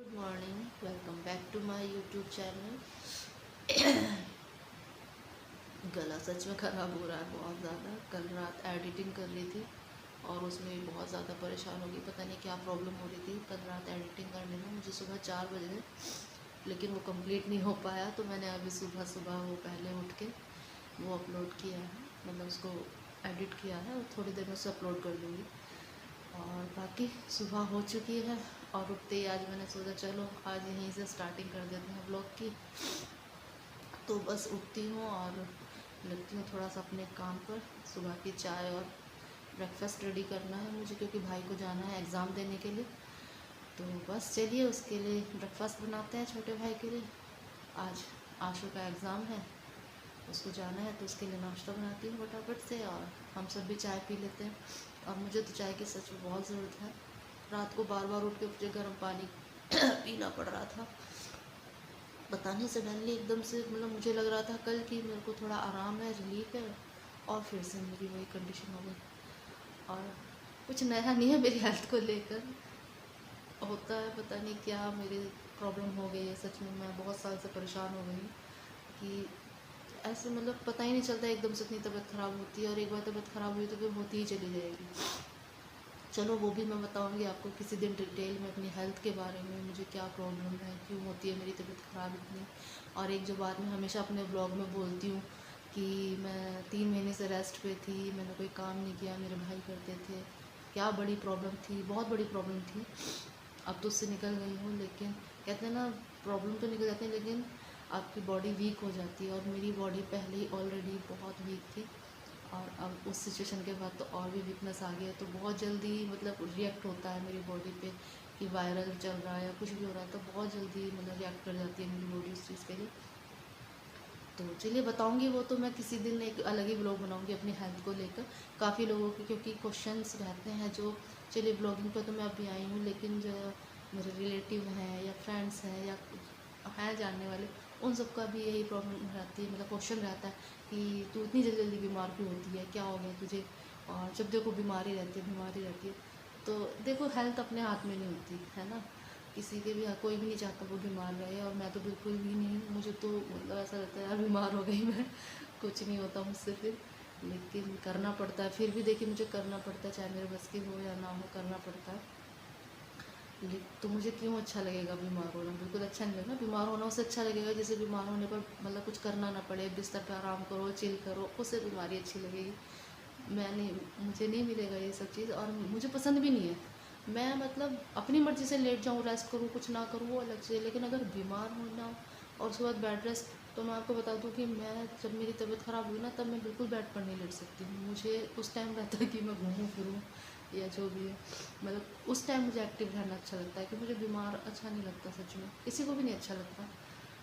Good morning, welcome back to my YouTube channel. गला सच में ख़राब हो रहा है बहुत ज़्यादा। कल रात एडिटिंग कर रही थी और उसमें बहुत ज़्यादा परेशान हो गई। पता नहीं क्या प्रॉब्लम हो रही थी कल रात एडिटिंग करने में। मुझे सुबह 4 बजे, लेकिन वो कंप्लीट नहीं हो पाया, तो मैंने अभी सुबह सुबह वो पहले उठ के वो अपलोड किया है, मतलब उसको एडिट किया है और थोड़ी देर में उसे अपलोड कर दूँगी। और बाकी सुबह हो चुकी है और उठते ही आज मैंने सोचा चलो आज यहीं से स्टार्टिंग कर देते हैं ब्लॉग की। तो बस उठती हूँ और लगती हूँ थोड़ा सा अपने काम पर। सुबह की चाय और ब्रेकफास्ट रेडी करना है मुझे, क्योंकि भाई को जाना है एग्ज़ाम देने के लिए। तो बस चलिए उसके लिए ब्रेकफास्ट बनाते हैं छोटे भाई के लिए। आज आशु का एग्ज़ाम है, उसको जाना है, तो उसके लिए नाश्ता बनाती हूँ फटाफट से और हम सब भी चाय पी लेते हैं। और मुझे तो चाय की सच में बहुत ज़रूरत है। रात को बार बार उठ के मुझे गर्म पानी पीना पड़ रहा था। पता नहीं सडनली एकदम से, मतलब मुझे लग रहा था कल कि मेरे को थोड़ा आराम है, रिलीफ है, और फिर से मेरी वही कंडीशन हो गई। और कुछ नया नहीं है मेरी हेल्थ को लेकर। होता है पता नहीं क्या मेरी प्रॉब्लम हो गई है। सच में मैं बहुत साल से परेशान हो गई कि ऐसे, मतलब पता ही नहीं चलता, एकदम से इतनी तबीयत ख़राब होती है और एक बार तबीयत ख़राब हुई तो फिर होती ही चली जाएगी। चलो वो भी मैं बताऊंगी आपको किसी दिन डिटेल में अपनी हेल्थ के बारे में, मुझे क्या प्रॉब्लम है, क्यों होती है मेरी तबीयत ख़राब इतनी। और एक जो बात मैं हमेशा अपने ब्लॉग में बोलती हूँ कि मैं 3 महीने से रेस्ट पे थी, मैंने कोई काम नहीं किया, मेरे भाई करते थे। क्या बड़ी प्रॉब्लम थी, बहुत बड़ी प्रॉब्लम थी। अब तो उससे निकल गई हूँ, लेकिन कहते हैं ना, प्रॉब्लम तो निकल जाती है लेकिन आपकी बॉडी वीक हो जाती है। और मेरी बॉडी पहले ही ऑलरेडी बहुत वीक थी और अब उस सिचुएशन के बाद तो और भी वीकनेस आ गई है। तो बहुत जल्दी मतलब रिएक्ट होता है मेरी बॉडी पे कि वायरल चल रहा है या कुछ भी हो रहा है, तो बहुत जल्दी मतलब रिएक्ट कर जाती है मेरी बॉडी उस चीज़ के लिए। तो चलिए बताऊंगी, वो तो मैं किसी दिन एक अलग ही ब्लॉग बनाऊंगी अपनी हेल्थ को लेकर। काफ़ी लोगों के क्योंकि क्वेश्चंस रहते हैं जो, चलिए ब्लॉगिंग पर तो मैं अभी आई हूँ, लेकिन जो मेरे रिलेटिव हैं या फ्रेंड्स हैं या हैं जानने वाले, उन सबका भी यही प्रॉब्लम रहती है, मतलब क्वेश्चन रहता है कि तू इतनी जल्दी जल्दी बीमार क्यों होती है, क्या हो गया तुझे। और जब देखो बीमारी रहती है बीमारी रहती है। तो देखो हेल्थ अपने हाथ में नहीं होती है ना, किसी के भी, कोई भी नहीं चाहता वो बीमार रहे, और मैं तो बिल्कुल भी नहीं। मुझे तो मतलब ऐसा लगता है यार बीमार हो गई मैं, कुछ नहीं होता मुझसे फिर, लेकिन करना पड़ता है। फिर भी देखिए मुझे करना पड़ता है, चाहे मेरे बस की हो या ना हो, करना पड़ता है। तो मुझे क्यों अच्छा लगेगा बीमार होना, बिल्कुल अच्छा नहीं लगेगा। बीमार होना उससे अच्छा लगेगा जैसे बीमार होने पर मतलब कुछ करना ना पड़े, बिस्तर पर आराम करो, चिल करो, उससे बीमारी अच्छी लगेगी। मैं नहीं, मुझे नहीं मिलेगा ये सब चीज़, और मुझे पसंद भी नहीं है। मैं मतलब अपनी मर्ज़ी से लेट जाऊँ, रेस्ट करूँ, कुछ ना करूँ, वो अलग चीज़ है। लेकिन अगर बीमार होना और उसके बाद बेड रेस्ट, तो मैं आपको बता दूँ कि मैं जब मेरी तबीयत ख़राब हुई ना, तब मैं बिल्कुल बेड पर नहीं लेट सकती हूँ। मुझे उस टाइम रहता है कि मैं घूमूँ फिरूँ या जो भी है, मतलब उस टाइम मुझे एक्टिव रहना अच्छा लगता है, कि मुझे बीमार अच्छा नहीं लगता, सच में किसी को भी नहीं अच्छा लगता।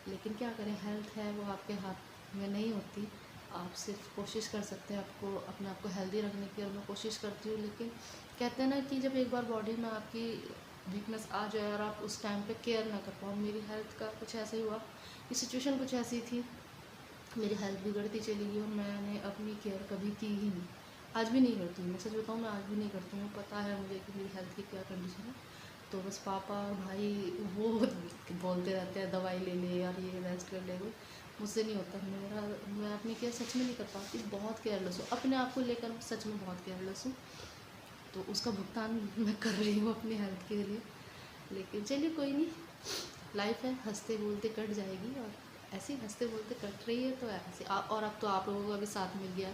लेकिन क्या करें, हेल्थ है वो आपके हाथ में नहीं होती। आप सिर्फ कोशिश कर सकते हैं आपको अपने आप को हेल्दी रखने की, और मैं कोशिश करती हूँ। लेकिन कहते हैं ना कि जब एक बार बॉडी में आपकी वीकनेस आ जाए और आप उस टाइम पे केयर ना कर पाओ, मेरी हेल्थ का कुछ ऐसा ही हुआ कि सिचुएशन कुछ ऐसी थी, मेरी हेल्थ बिगड़ती चली गई और मैंने अपनी केयर कभी की ही नहीं। आज भी नहीं करती हूँ, मैं सच बताऊँ, मैं आज भी नहीं करती हूँ। पता है मुझे कि मेरी हेल्थ की क्या कंडीशन है। तो बस पापा और भाई वो बोलते रहते हैं दवाई ले ले और ये रेस्ट कर ले, वो मुझसे नहीं होता। मैं अपनी केयर सच में नहीं कर पाती, बहुत केयरलेस हूँ अपने आप को लेकर, सच में बहुत केयरलेस हूँ। तो उसका भुगतान मैं कर रही हूँ अपनी हेल्थ के लिए। लेकिन चलिए कोई नहीं, लाइफ है, हंसते बोलते कट जाएगी, और ऐसे ही हंसते बोलते कट रही है। तो ऐसे और अब तो आप लोगों का भी साथ मिल गया,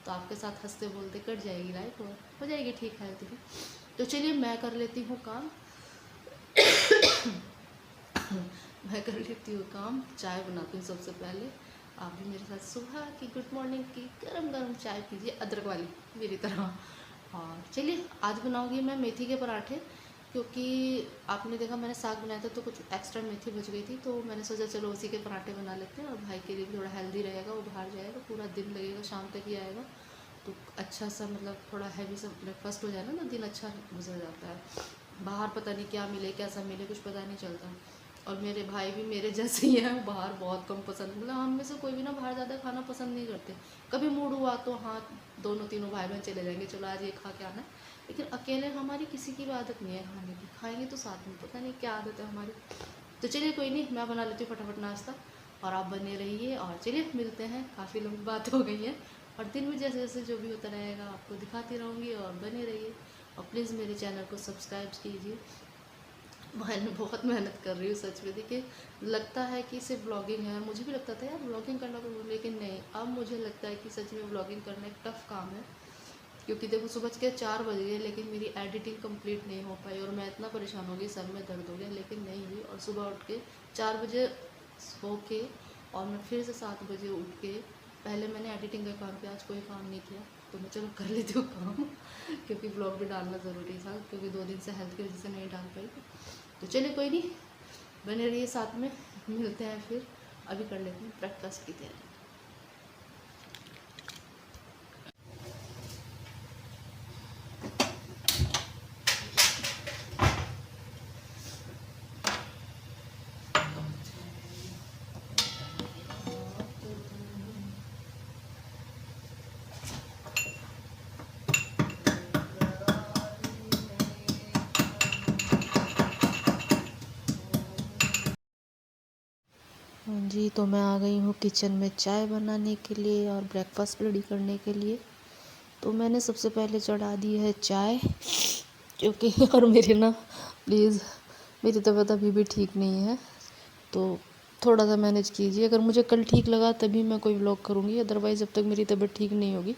तो आपके साथ हंसते बोलते कट जाएगी लाइफ और हो जाएगी ठीक हेल्थ भी। तो चलिए मैं कर लेती हूँ काम। मैं कर लेती हूँ काम, चाय बनाती हूँ सबसे पहले। आप भी मेरे साथ सुबह की गुड मॉर्निंग की गरम गरम चाय पीजिए, अदरक वाली मेरी तरह। और चलिए आज बनाऊँगी मैं मेथी के पराठे, क्योंकि आपने देखा मैंने साग बनाया था तो कुछ एक्स्ट्रा मेथी बच गई थी, तो मैंने सोचा चलो उसी के पराठे बना लेते हैं, और भाई के लिए भी थोड़ा हेल्दी रहेगा, वो बाहर जाएगा, पूरा दिन लगेगा, शाम तक ही आएगा। तो अच्छा सा मतलब थोड़ा हैवी सा ब्रेकफास्ट हो जाए ना, तो दिन अच्छा गुजर जाता है। बाहर पता नहीं क्या मिले कैसा मिले कुछ पता नहीं चलता। और मेरे भाई भी मेरे जैसे ही हैं, बाहर बहुत कम पसंद, मतलब हम में से कोई भी ना बाहर ज़्यादा खाना पसंद नहीं करते। कभी मूड हुआ तो हाँ, दोनों तीनों भाई बहन चले जाएंगे, चलो आज ये खा के आना है, लेकिन अकेले हमारी किसी की भी आदत नहीं है खाने की, खाएंगे तो साथ में, पता नहीं क्या आदत है हमारी। तो चलिए कोई नहीं, मैं बना लेती हूँ फटाफट नाश्ता और आप बने रहिए। और चलिए मिलते हैं, काफ़ी लंबी बात हो गई है और दिन में जैसे जैसे जो भी होता रहेगा आपको दिखाती रहूँगी। और बने रहिए और प्लीज़ मेरे चैनल को सब्सक्राइब कीजिए। मैं बहुत मेहनत कर रही हूँ सच में। देखिए लगता है कि सिर्फ ब्लॉगिंग है, मुझे भी लगता था यार ब्लॉगिंग करना तो, लेकिन नहीं, अब मुझे लगता है कि सच में ब्लॉगिंग करना एक टफ़ काम है। क्योंकि देखो सुबह के 4 बज गए लेकिन मेरी एडिटिंग कंप्लीट नहीं हो पाई और मैं इतना परेशान हो गई, सर में दर्द हो गया, लेकिन नहीं हुई। और सुबह उठ के 4 बजे सो के और मैं फिर से 7 बजे उठ के पहले मैंने एडिटिंग का काम किया, आज कोई काम नहीं किया। तो मैं चलो कर लेती हूँ काम क्योंकि ब्लॉग भी डालना ज़रूरी था, क्योंकि 2 दिन से हेल्थ की वजह से नहीं डाल पाई। तो चलिए कोई नहीं, बने रहिए साथ में, मिलते हैं फिर। अभी कर लेते हैं ब्रेकफास्ट की तैयारी। हाँ जी, तो मैं आ गई हूँ किचन में चाय बनाने के लिए और ब्रेकफास्ट रेडी करने के लिए। तो मैंने सबसे पहले चढ़ा दी है चाय, क्योंकि और मेरी ना प्लीज़, मेरी तबीयत अभी भी ठीक नहीं है, तो थोड़ा सा मैनेज कीजिए। अगर मुझे कल ठीक लगा तभी मैं कोई व्लॉग करूँगी, अदरवाइज़ जब तक मेरी तबीयत ठीक नहीं होगी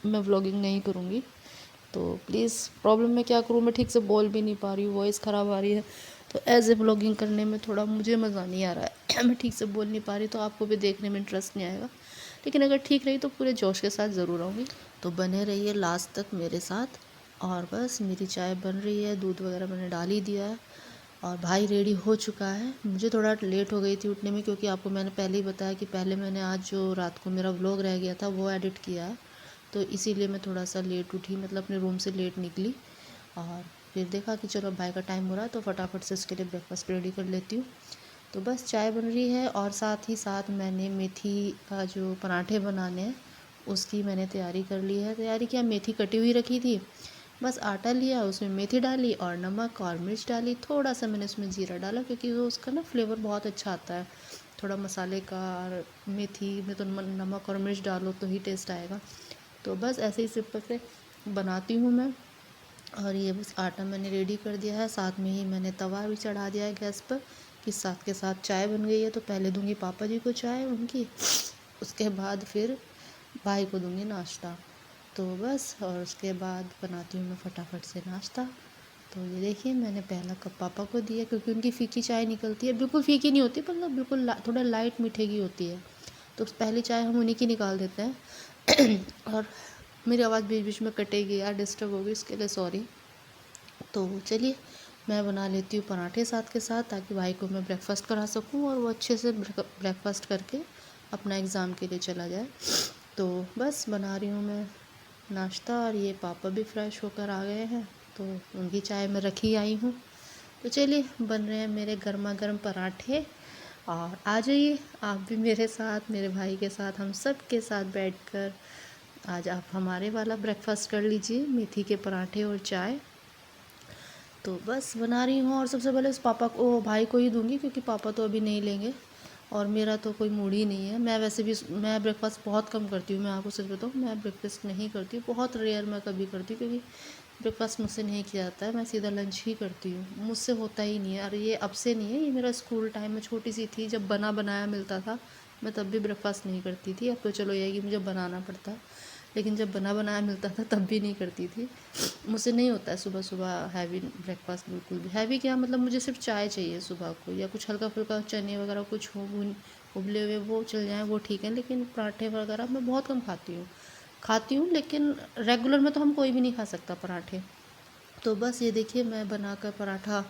मैं व्लॉगिंग नहीं करूँगी। तो प्लीज़, प्रॉब्लम मैं क्या करूँ, मैं ठीक से बोल भी नहीं पा रही हूँ, वॉइस ख़राब आ रही है, तो एज ए व्लॉगिंग करने में थोड़ा मुझे मज़ा नहीं आ रहा है मैं ठीक से बोल नहीं पा रही, तो आपको भी देखने में इंटरेस्ट नहीं आएगा। लेकिन अगर ठीक रही तो पूरे जोश के साथ ज़रूर आऊँगी। तो बने रहिए लास्ट तक मेरे साथ। और बस मेरी चाय बन रही है, दूध वगैरह मैंने डाल ही दिया है और भाई रेडी हो चुका है। मुझे थोड़ा लेट हो गई थी उठने में, क्योंकि आपको मैंने पहले ही बताया कि पहले मैंने आज जो रात को मेरा व्लॉग रह गया था वो एडिट किया है, तो इसीलिए मैं थोड़ा सा लेट उठी, मतलब अपने रूम से लेट निकली। और फिर देखा कि चलो भाई का टाइम हो रहा है तो फटाफट से उसके लिए ब्रेकफास्ट रेडी कर लेती हूँ। तो बस चाय बन रही है और साथ ही साथ मैंने मेथी का जो पराठे बनाने हैं उसकी मैंने तैयारी कर ली है। तैयारी क्या, मेथी कटी हुई रखी थी, बस आटा लिया, उसमें मेथी डाली और नमक और मिर्च डाली, थोड़ा सा मैंने उसमें जीरा डाला, क्योंकि वो उसका ना फ्लेवर बहुत अच्छा आता है थोड़ा मसाले का, और मेथी में तो नमक और मिर्च डालो तो ही टेस्ट आएगा। तो बस ऐसे ही सिंपल से बनाती हूँ मैं। और ये बस आटा मैंने रेडी कर दिया है, साथ में ही मैंने तवा भी चढ़ा दिया है गैस पर कि साथ के साथ चाय बन गई है। तो पहले दूंगी पापा जी को चाय उनकी, उसके बाद फिर भाई को दूंगी नाश्ता। तो बस, और उसके बाद बनाती हूँ मैं फटाफट से नाश्ता। तो ये देखिए मैंने पहला कप पापा को दिया, क्योंकि उनकी फ़ीकी चाय निकलती है, बिल्कुल फ़ीकी नहीं होती, मतलब बिल्कुल थोड़ा लाइट मीठे की होती है, तो पहली चाय हम उन्हीं की निकाल देते हैं और मेरी आवाज़ बीच बीच में कटेगी यार, डिस्टर्ब होगी, इसके लिए सॉरी। तो चलिए मैं बना लेती हूँ पराठे साथ के साथ, ताकि भाई को मैं ब्रेकफास्ट करा सकूँ और वो अच्छे से ब्रेकफास्ट करके अपना एग्ज़ाम के लिए चला जाए। तो बस बना रही हूँ मैं नाश्ता, और ये पापा भी फ्रेश होकर आ गए हैं तो उनकी चाय मैं रखी आई हूँ। तो चलिए बन रहे हैं मेरे गर्मा गर्म पराठे, और आ जाइए आप भी मेरे साथ, मेरे भाई के साथ, हम सब के साथ बैठकर आज आप हमारे वाला ब्रेकफास्ट कर लीजिए, मेथी के पराठे और चाय। तो बस बना रही हूँ, और सबसे पहले उस पापा को, भाई को ही दूंगी, क्योंकि पापा तो अभी नहीं लेंगे और मेरा तो कोई मूड ही नहीं है। मैं वैसे भी मैं ब्रेकफास्ट बहुत कम करती हूँ, मैं आपको सच बताऊँ, मैं ब्रेकफास्ट नहीं करती हूँ, बहुत रेयर मैं कभी करती हूँ, क्योंकि ब्रेकफास्ट मुझसे नहीं किया जाता है, मैं सीधा लंच ही करती हूँ, मुझसे होता ही नहीं है। और ये अब से नहीं है, ये मेरा स्कूल टाइम में छोटी सी थी जब बना बनाया मिलता था, मैं तब भी ब्रेकफास्ट नहीं करती थी। अब तो चलो ये है कि मुझे बनाना पड़ता है, लेकिन जब बना बनाया मिलता था तब भी नहीं करती थी। मुझसे नहीं होता है सुबह सुबह हैवी ब्रेकफास्ट, बिल्कुल भी हैवी क्या, मतलब मुझे सिर्फ चाय चाहिए सुबह को, या कुछ हल्का फुल्का चने वगैरह कुछ हो उबले हुए वो चल जाए, वो ठीक है। लेकिन पराठे वगैरह मैं बहुत कम खाती हूँ, लेकिन रेगुलर में तो हम कोई भी नहीं खा सकता पराठे। तो बस ये देखिए मैं बनाकर पराठा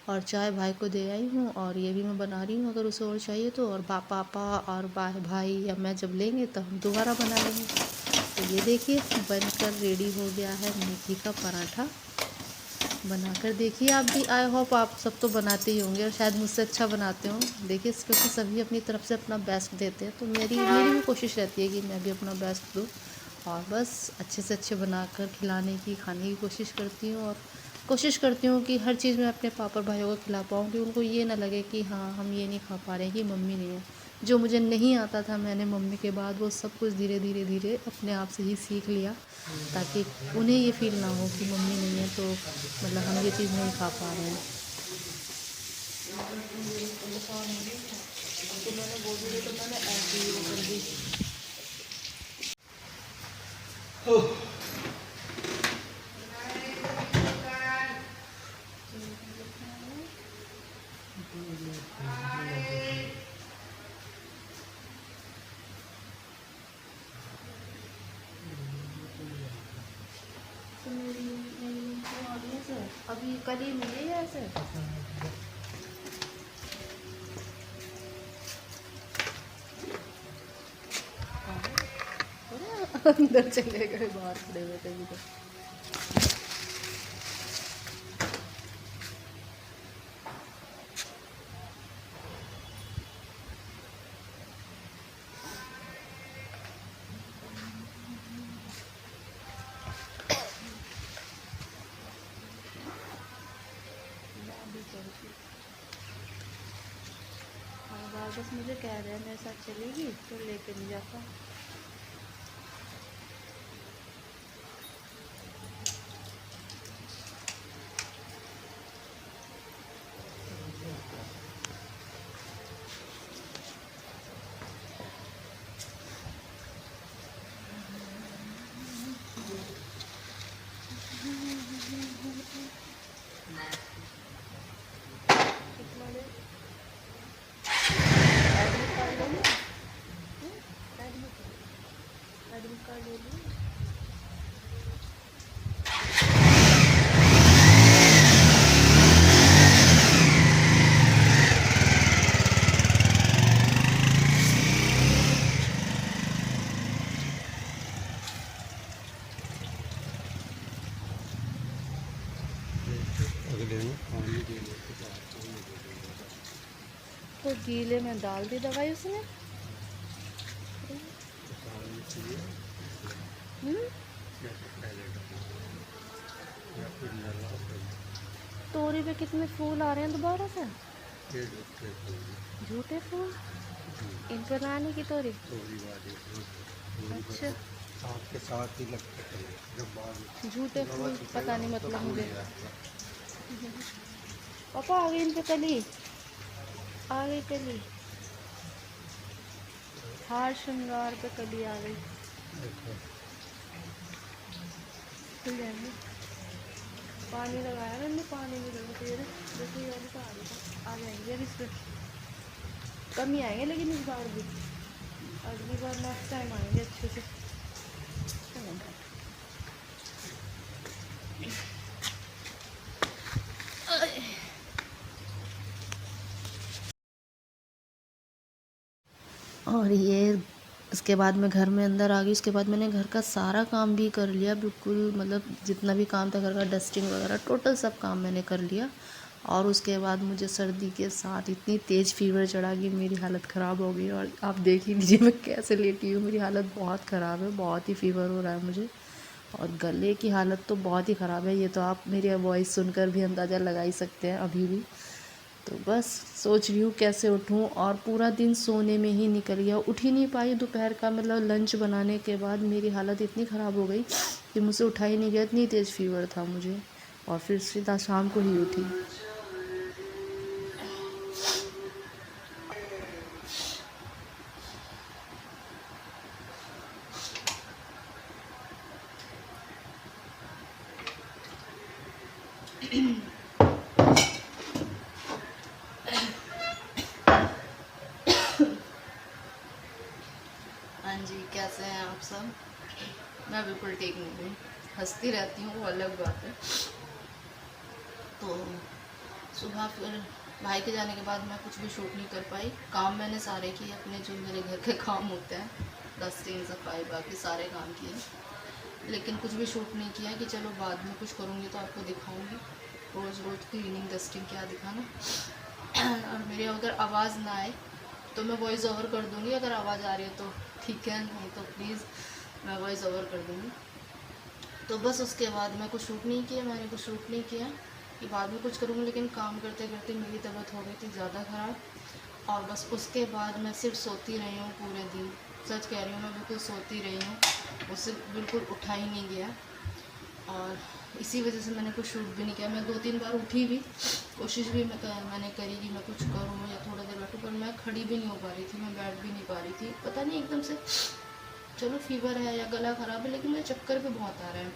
और चाय भाई को दे आई हूँ, और ये भी मैं बना रही हूँ, अगर उसे और चाहिए तो। और पापा और भाई या मैं जब लेंगे तब हम दोबारा बना लेंगे। तो ये देखिए बनकर रेडी हो गया है मेथी का पराठा, बनाकर देखिए आप भी। आई होप आप सब तो बनाते ही होंगे, और शायद मुझसे अच्छा बनाते हो। देखिए क्योंकि सभी अपनी तरफ से अपना बेस्ट देते हैं, तो मेरी भी कोशिश रहती है कि मैं भी अपना बेस्ट दूँ और बस अच्छे से अच्छे बनाकर खिलाने की, खाने की कोशिश करती हूँ। और कोशिश करती हूँ कि हर चीज़ मैं अपने पापा भाइयों को खिला पाऊँ, कि उनको ये ना लगे कि हाँ हम ये नहीं खा पा रहे हैं कि मम्मी नहीं है। जो मुझे नहीं आता था मैंने मम्मी के बाद वो सब कुछ धीरे धीरे धीरे अपने आप से ही सीख लिया, ताकि उन्हें ये फील ना हो कि मम्मी नहीं है तो मतलब हम ये चीज़ नहीं खा पा रहे हैं। तो मैंने बोल दी तो मैंने ऐसे ही वो कर दी। तो मेरी तो आ रही है सर, अभी कल ही मिली है सर। अंदर चले गए, बाहर खड़े हुए थे अभी तक। हाँ बस मुझे कह रहे हैं मेरे साथ चलेगी तो लेके नहीं जाता। एडमिट कार्ड ले लो, एडमिट कार्ड ले लो। तो गीले में डाल दी दवाई उसने। तोरी पे कितने फूल आ रहे हैं दोबारा से, झूठे फूल इन पर लाने की तोरी। अच्छा आपके साथ ही लगते जब झूठे फूल पता नहीं मतलब मुझे। पापा आ गई इन पे कली, आ गई कली, हार श्रृंगार पे कली आ गई। खुल जाएंगे, पानी लगाया मैंने, पानी में लगा तेरे देखिए वाली तो आ जाएंगे। अब इस पर कम ही आएंगे लेकिन इस बार भी, अगली बार नेक्स्ट टाइम आएंगे अच्छे से। और ये उसके बाद मैं घर में अंदर आ गई। उसके बाद मैंने घर का सारा काम भी कर लिया, बिल्कुल मतलब जितना भी काम था घर का, डस्टिंग वगैरह टोटल सब काम मैंने कर लिया। और उसके बाद मुझे सर्दी के साथ इतनी तेज़ फीवर चढ़ा कि मेरी हालत ख़राब हो गई। और आप देख ही लीजिए मैं कैसे लेटी हूँ, मेरी हालत बहुत ख़राब है, बहुत ही फीवर हो रहा है मुझे। और गले की हालत तो बहुत ही ख़राब है, ये तो आप मेरी वॉइस सुनकर भी अंदाज़ा लगा ही सकते हैं अभी भी। तो बस सोच रही हूँ कैसे उठूँ, और पूरा दिन सोने में ही निकल गया, उठ ही नहीं पाई। दोपहर का मतलब लंच बनाने के बाद मेरी हालत इतनी ख़राब हो गई कि मुझसे उठा ही नहीं गया, इतनी तेज़ फीवर था मुझे। और फिर सीधा शाम को ही उठी। हाँ जी, कैसे हैं आप सब? मैं बिल्कुल ठीक नहीं हूँ, हंसती रहती हूँ वो अलग बात है। तो सुबह फिर भाई के जाने के बाद मैं कुछ भी शूट नहीं कर पाई। काम मैंने सारे किए अपने, जो मेरे घर के काम होते हैं, डस्टिंग सफाई बाकी सारे काम किए, लेकिन कुछ भी शूट नहीं किया कि चलो बाद में कुछ करूँगी तो आपको दिखाऊँगी। रोज़ रोज़ क्लीनिंग डस्टिंग क्या दिखाना। और मेरी अगर आवाज़ ना आए तो मैं वॉइस ओवर कर दूँगी, अगर आवाज़ आ रही है तो ठीक है, नहीं तो प्लीज़ मैं वॉइस ओवर कर दूँगी। तो बस उसके बाद मैं कुछ शूट नहीं किया, मैंने कुछ शूट नहीं किया कि बाद में कुछ करूँगी, लेकिन काम करते करते मेरी तबीयत हो गई थी ज़्यादा ख़राब। और बस उसके बाद मैं सिर्फ सोती रही हूँ पूरे दिन, सच कह रही हूँ, मैं बिल्कुल सोती रही हूँ, उससे बिल्कुल उठा ही नहीं गया। और इसी वजह से मैंने कुछ शूट भी नहीं किया। मैं 2-3 बार उठी भी, कोशिश भी मैंने करी कि मैं कुछ करूँ या थोड़ा देर बैठूँ, पर मैं खड़ी भी नहीं हो पा रही थी, मैं बैठ भी नहीं पा रही थी। पता नहीं एकदम से, चलो फीवर है या गला ख़राब है, लेकिन मुझे चक्कर भी बहुत आ रहा है,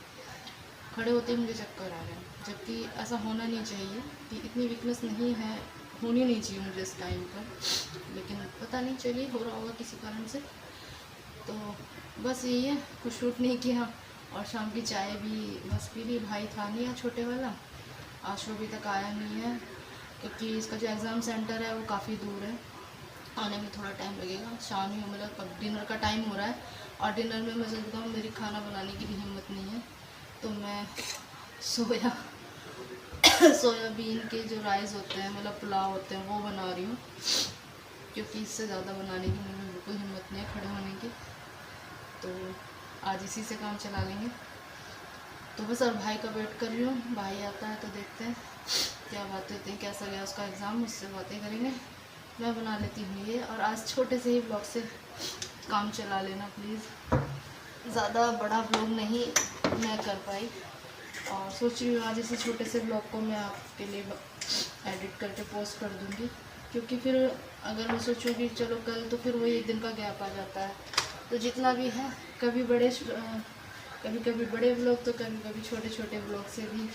खड़े होते ही मुझे चक्कर आ रहा है, जबकि ऐसा होना नहीं चाहिए कि इतनी वीकनेस नहीं है, होनी नहीं चाहिए मुझे इस टाइम पर, लेकिन पता नहीं, चलिए हो रहा होगा किसी कारण से। तो बस यही है, कुछ शूट नहीं किया। और शाम की चाय भी बस पी ली। भाई था नहीं है छोटे वाला, आज वो अभी तक आया नहीं है, क्योंकि इसका जो एग्ज़ाम सेंटर है वो काफ़ी दूर है, आने में थोड़ा टाइम लगेगा। शाम ही मतलब अब डिनर का टाइम हो रहा है, और डिनर में मैं सच बताऊँ मेरी खाना बनाने की भी हिम्मत नहीं है, तो मैं सोयाबीन के जो राइस होते हैं, मतलब पुलाव होते हैं, वो बना रही हूँ, क्योंकि इससे ज़्यादा बनाने की मुझे बिल्कुल हिम्मत नहीं है खड़े होने की। तो आज इसी से काम चला लेंगे। तो बस और भाई का वेट कर रही हूँ, भाई आता है तो देखते हैं क्या बातें होती हैं, कैसा गया उसका एग्ज़ाम, उससे बातें करेंगे। मैं बना लेती हूँ ये, और आज छोटे से ही ब्लॉग से काम चला लेना प्लीज़, ज़्यादा बड़ा ब्लॉग नहीं मैं कर पाई, और सोच रही हूँ आज इसी छोटे से ब्लॉग को मैं आपके लिए एडिट करके पोस्ट कर दूँगी, क्योंकि फिर अगर मैं सोचूँ कि चलो कल, तो फिर वही एक दिन का गैप आ जाता है। तो जितना भी है, कभी कभी बड़े ब्लॉग, तो कभी कभी छोटे छोटे ब्लॉग से भी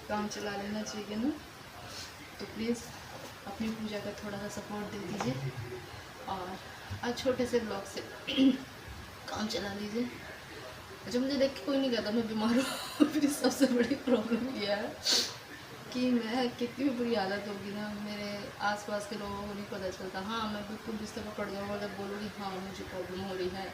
काम चला लेना चाहिए ना। तो प्लीज़ अपनी पूजा का थोड़ा सा सपोर्ट दे दीजिए, और आज छोटे से ब्लॉग से काम चला लीजिए। अच्छा, मुझे देख के कोई नहीं कहता मैं बीमार हूँ। फिर सबसे बड़ी प्रॉब्लम ये है कि मैं कितनी भी बुरी हालत होगी ना, मेरे आसपास के लोगों को नहीं पता चलता। हाँ, मैं बिल्कुल बिस्तर पर पड़ जाऊँगा, जब बोलूँगी हाँ मुझे प्रॉब्लम हो रही है,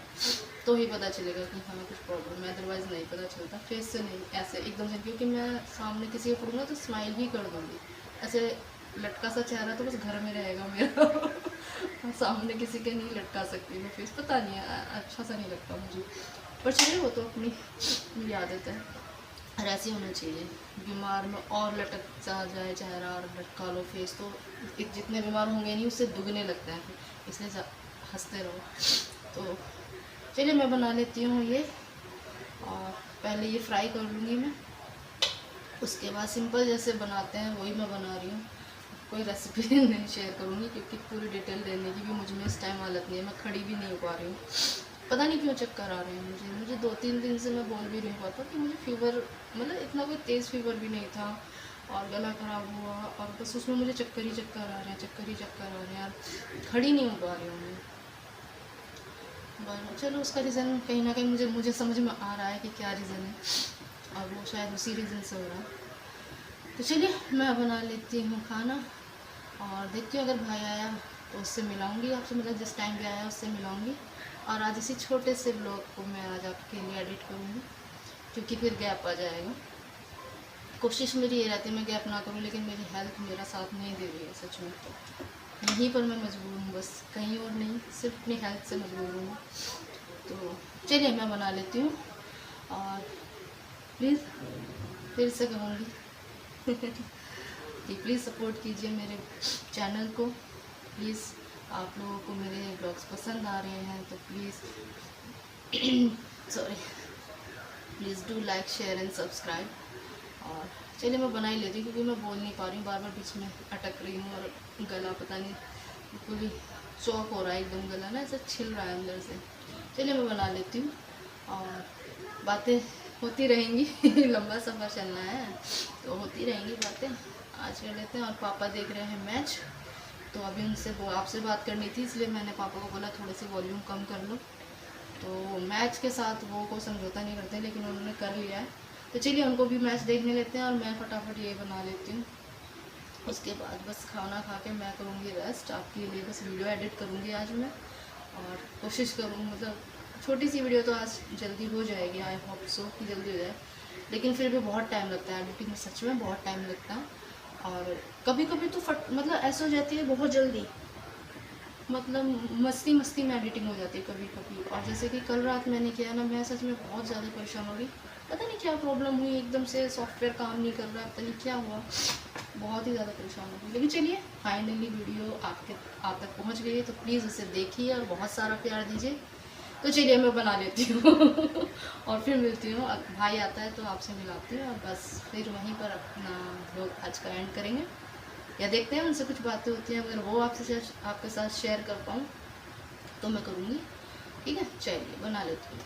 तो ही पता चलेगा कि हाँ कुछ प्रॉब्लम है, अदरवाइज़ नहीं पता चलता, फेस से नहीं, ऐसे एकदम से। क्योंकि मैं सामने किसी को पढ़ूँगा तो स्माइल ही कर दूँगी, ऐसे लटका सा चेहरा तो बस घर में रहेगा मेरा। सामने किसी के नहीं लटका सकती मैं फेस, पता नहीं है, अच्छा सा नहीं लगता मुझे, पर चलिए वो तो अपनी मेरी आदत है, और ऐसे होना चाहिए। बीमार में और लटक सा जाए चेहरा और लटका लो फेस, तो जितने बीमार होंगे नहीं उससे दुगने लगते हैं, इसलिए हंसते रहो। तो चलिए मैं बना लेती हूँ ये, और पहले ये फ्राई कर लूँगी मैं, उसके बाद सिंपल जैसे बनाते हैं वही मैं बना रही हूँ। कोई रेसिपी नहीं शेयर करूँगी, क्योंकि पूरी डिटेल देने की भी मुझ में इस टाइम हालत नहीं है, मैं खड़ी भी नहीं हो पा रही हूँ, पता नहीं क्यों चक्कर आ रहे हैं मुझे 2-3 दिन से। मैं बोल भी नहीं पाता कि मुझे फीवर, मतलब इतना कोई तेज़ फीवर भी नहीं था, और गला ख़राब हुआ, और बस उसमें मुझे चक्कर ही चक्कर आ रहे हैं, चक्कर ही चक्कर आ रहे हैं यार, खड़ी नहीं हो पा रही हूँ मैं। चलो उसका रीज़न कहीं ना कहीं मुझे समझ में आ रहा है कि क्या रीज़न है, और वो शायद उसी रीज़न से हो रहा है। तो चलिए मैं बना लेती हूँ खाना, और देखती हूँ अगर भाई आया तो उससे मिलाऊंगी आपसे, मतलब जिस टाइम पे आया उससे मिलाऊंगी। और आज इसी छोटे से ब्लॉग को मैं आज आपके लिए एडिट करूँगी, क्योंकि फिर गैप आ जाएगा। कोशिश मेरी ये रहती है मैं गैप ना करूँ, लेकिन मेरी हेल्थ मेरा साथ नहीं दे रही है सच में, तो यहीं पर मैं मजबूर हूँ, बस कहीं और नहीं, सिर्फ अपनी हेल्थ से मजबूर हूँ। तो चलिए मैं बना लेती हूँ, और प्लीज़ फिर से कहूँगी कि प्लीज़ सपोर्ट कीजिए मेरे चैनल को। प्लीज़ आप लोगों को मेरे ब्लॉग्स पसंद आ रहे हैं तो please sorry, please do like share and subscribe. और चलिए मैं बना ही लेती हूँ, क्योंकि मैं बोल नहीं पा रही हूँ, बार बार बीच में अटक रही हूँ, और गला पता नहीं बिल्कुल ही चौक हो रहा है, एकदम गला ना ऐसा छिल रहा है अंदर से। चलिए मैं बना लेती हूँ, और बातें होती रहेंगी लंबा सफ़र चलना है तो होती रहेंगी बातें, आज कर लेते हैं। और पापा देख रहे हैं मैच, तो अभी उनसे आपसे बात करनी थी, इसलिए मैंने पापा को बोला थोड़ी सी वॉल्यूम कम कर लो। तो मैच के साथ वो को समझौता नहीं करते, लेकिन उन्होंने कर लिया है, तो चलिए उनको भी मैच देखने लेते हैं, और मैं फटाफट ये बना लेती हूँ। उसके बाद बस खाना खा के मैं करूँगी रेस्ट, आपके लिए बस वीडियो एडिट करूँगी आज मैं, और कोशिश करूँ, मतलब छोटी सी वीडियो तो आज जल्दी हो जाएगी, आई होप सो कि जल्दी हो जाए, लेकिन फिर भी बहुत टाइम लगता है एडिटिंग में, सच में बहुत टाइम लगता है। और कभी कभी तो मतलब ऐसा हो जाती है बहुत जल्दी, मतलब मस्ती मस्ती में एडिटिंग हो जाती है कभी कभी। और जैसे कि कल रात मैंने किया ना, मैं सच में बहुत ज़्यादा परेशान हो गई। पता नहीं क्या प्रॉब्लम हुई, एकदम से सॉफ्टवेयर काम नहीं कर रहा है, पता नहीं क्या हुआ, बहुत ही ज़्यादा परेशान हो गई। लेकिन चलिए, फाइनली वीडियो आप तक पहुंच गई है, तो प्लीज़ उसे देखिए और बहुत सारा प्यार दीजिए। तो चलिए मैं बना लेती हूँ और फिर मिलती हूँ। भाई आता है तो आपसे मिलाती हूँ, और बस फिर वहीं पर अपना लोग आज का एंड करेंगे, या देखते हैं उनसे कुछ बातें होती हैं, अगर वो आपसे आपके साथ शेयर कर पाऊँ तो मैं करूँगी। ठीक है, चलिए बना लेती हूँ।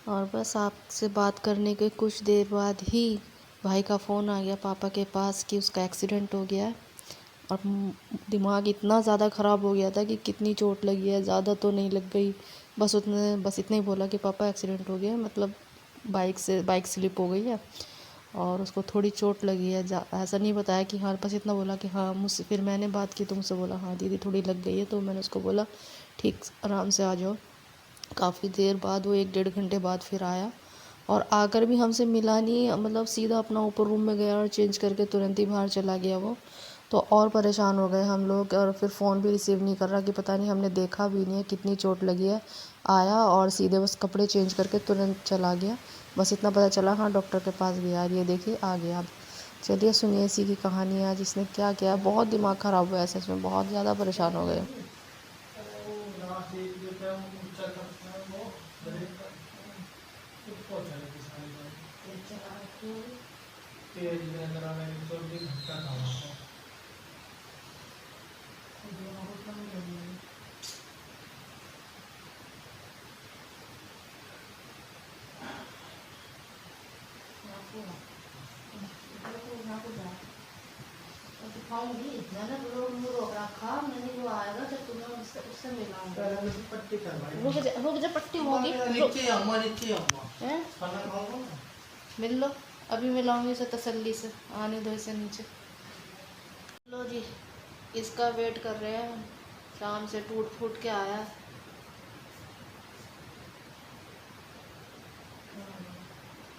और बस आपसे बात करने के कुछ देर बाद ही भाई का फ़ोन आ गया पापा के पास कि उसका एक्सीडेंट हो गया है। और दिमाग इतना ज़्यादा ख़राब हो गया था कि कितनी चोट लगी है, ज़्यादा तो नहीं लग गई, बस इतना ही बोला कि पापा एक्सीडेंट हो गया है, मतलब बाइक स्लिप हो गई है और उसको थोड़ी चोट लगी है। ऐसा नहीं बताया कि हाँ, बस इतना बोला कि हाँ। मुझसे फिर मैंने बात की, तुमसे बोला हाँ दीदी थोड़ी लग गई है, तो मैंने उसको बोला ठीक, आराम से आ जाओ। काफ़ी देर बाद वो 1-1.5 घंटे बाद फिर आया, और आकर भी हमसे मिला नहीं, मतलब सीधा अपना ऊपर रूम में गया और चेंज करके तुरंत ही बाहर चला गया वो। तो और परेशान हो गए हम लोग, और फिर फ़ोन भी रिसीव नहीं कर रहा कि पता नहीं, हमने देखा भी नहीं है कितनी चोट लगी है। आया और सीधे बस कपड़े चेंज करके तुरंत चला गया, बस इतना पता चला हाँ डॉक्टर के पास गया, ये देखिए आ गया। अब चलिए सुनिए इसी की कहानी आज इसने क्या किया। बहुत दिमाग ख़राब हुआ है सच में, बहुत ज़्यादा परेशान हो गए। दिखाऊंगी, मैंने रोक रखा, मैंने वो आएगा जब तुम्हें उससे मिलाऊंगी। पट्टी करवाई, रुक जा पट्टी होगी, हैं? मिल लो, अभी मिलाऊंगी इसे तसल्ली से, आने दो इसे नीचे। लो जी, इसका वेट कर रहे हैं हम, शाम से टूट फूट के आया।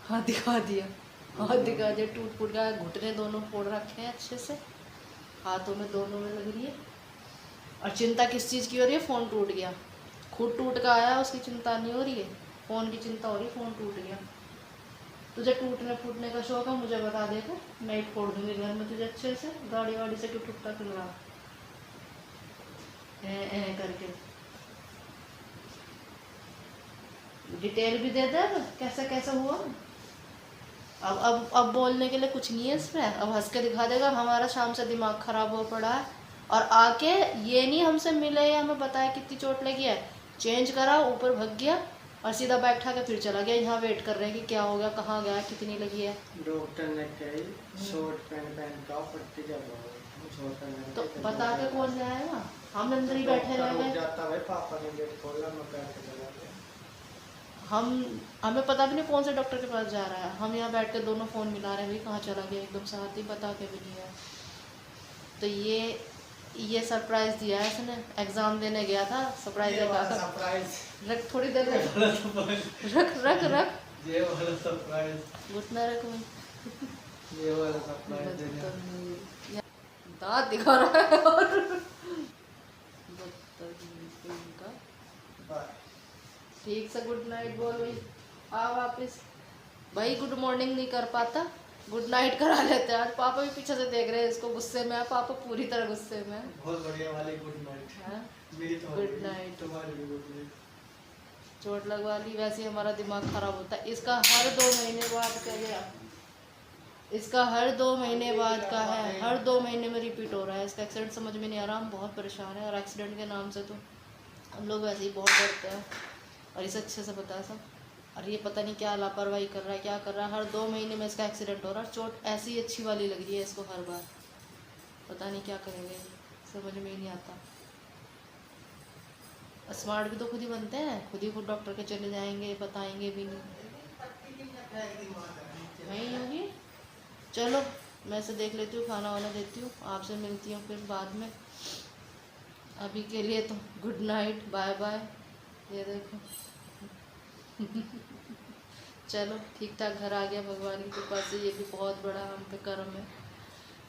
हाथ दिखा दिया, हाथ दिखा दिया, टूट फूट गया, घुटने दोनों फोड़ रखे हैं अच्छे से, हाथों में दोनों में लग रही है। और चिंता किस चीज़ की हो रही है? फ़ोन टूट गया, खुद टूट का आया, उसकी चिंता नहीं हो रही है, फ़ोन की चिंता हो रही है, फ़ोन टूट गया। तुझे टूटने फूटने का शौक है, मुझे बता दे को, मैं ही फोड़ दूंगी घर में तुझे अच्छे से, गाड़ी वाड़ी से क्यों टूटता फिर रहा करके। डिटेल भी दे दे कैसे कैसे हुआ। अब बोलने के लिए कुछ नहीं है इसमें, अब हंस के दिखा देगा हमारा शाम से दिमाग खराब हो पड़ा है। और आके ये नहीं हमसे मिले या हमें बताया कितनी चोट लगी है, चेंज करा, ऊपर भग गया और सीधा बैठा के फिर चला गया। यहाँ वेट कर रहे हैं कि क्या हो गया, कहाँ गया, कितनी लगी है। डॉक्टर ने कही शॉर्ट पैंट का पट्टी तो बता के कौन जाएगा, हम अंदर ही बैठे रह गए। जाता भाई, पापा ने गेट खोला, मैं बैठ के चला गया। हमें पता भी नहीं कौन से डॉक्टर के पास जा रहा है, हम यहाँ बैठ के दोनों फ़ोन मिला रहे हैं, भाई कहाँ चला गया, एकदम साथ ही बता के भी नहीं है। तो ये सरप्राइज़ दिया है इसने, एग्ज़ाम देने गया था, सरप्राइज़ देगा सरप्राइज। रख थोड़ी देर रख रख रख, ये वाला सरप्राइज, घुटना रख में, ये वाला सरप्राइज दांत दिखा रहा है और ठीक से गुड नाइट बोल भाई, आ वापिस। भाई गुड मॉर्निंग नहीं कर पाता, गुड नाइट करा लेते हैं। आज पापा भी पीछे से देख रहे हैं इसको, गुस्से में है पापा, पूरी तरह गुस्से में। बहुत बढ़िया वाली गुड नाइट है, मेरी तो गुड नाइट, तुम्हारी भी गुड नाइट। चोट लगवा ली, वैसे ही हमारा दिमाग खराब होता है। इसका हर 2 महीने बाद का गया, इसका हर 2 महीने बाद का है, हर 2 महीने में रिपीट हो रहा है इसका एक्सीडेंट। समझ में नहीं आ रहा, हम बहुत परेशान हैं, और एक्सीडेंट के नाम से तो हम लोग वैसे ही बहुत डरते हैं, और इसे अच्छे से पता है सब। और ये पता नहीं क्या लापरवाही कर रहा है, क्या कर रहा है, हर 2 महीने में इसका एक्सीडेंट हो रहा है। चोट ऐसी अच्छी वाली लग रही है इसको हर बार, पता नहीं क्या करेंगे, समझ में ही नहीं आता। स्मार्ट भी तो खुद ही बनते हैं, खुद डॉक्टर के चले जाएंगे, बताएंगे भी नहीं, वही होगी। चलो मैं इसे देख लेती हूँ, खाना वाना देती हूँ, आपसे मिलती हूँ फिर बाद में। अभी के लिए तो गुड नाइट, बाय बाय। ये देखो चलो ठीक ठाक घर आ गया भगवान की कृपा से, ये भी बहुत बड़ा हम पे कर्म है।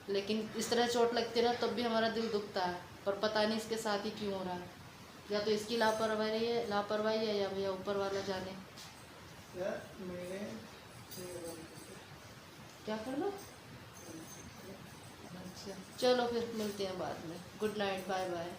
लेकिन इस तरह चोट लगती ना तब भी हमारा दिल दुखता है, पर पता नहीं इसके साथ ही क्यों हो रहा है। या तो इसकी लापरवाही है या भैया ऊपर वाला जाने। यार मैंने क्या कर लो। अच्छा चलो फिर मिलते हैं बाद में। Good night, bye bye.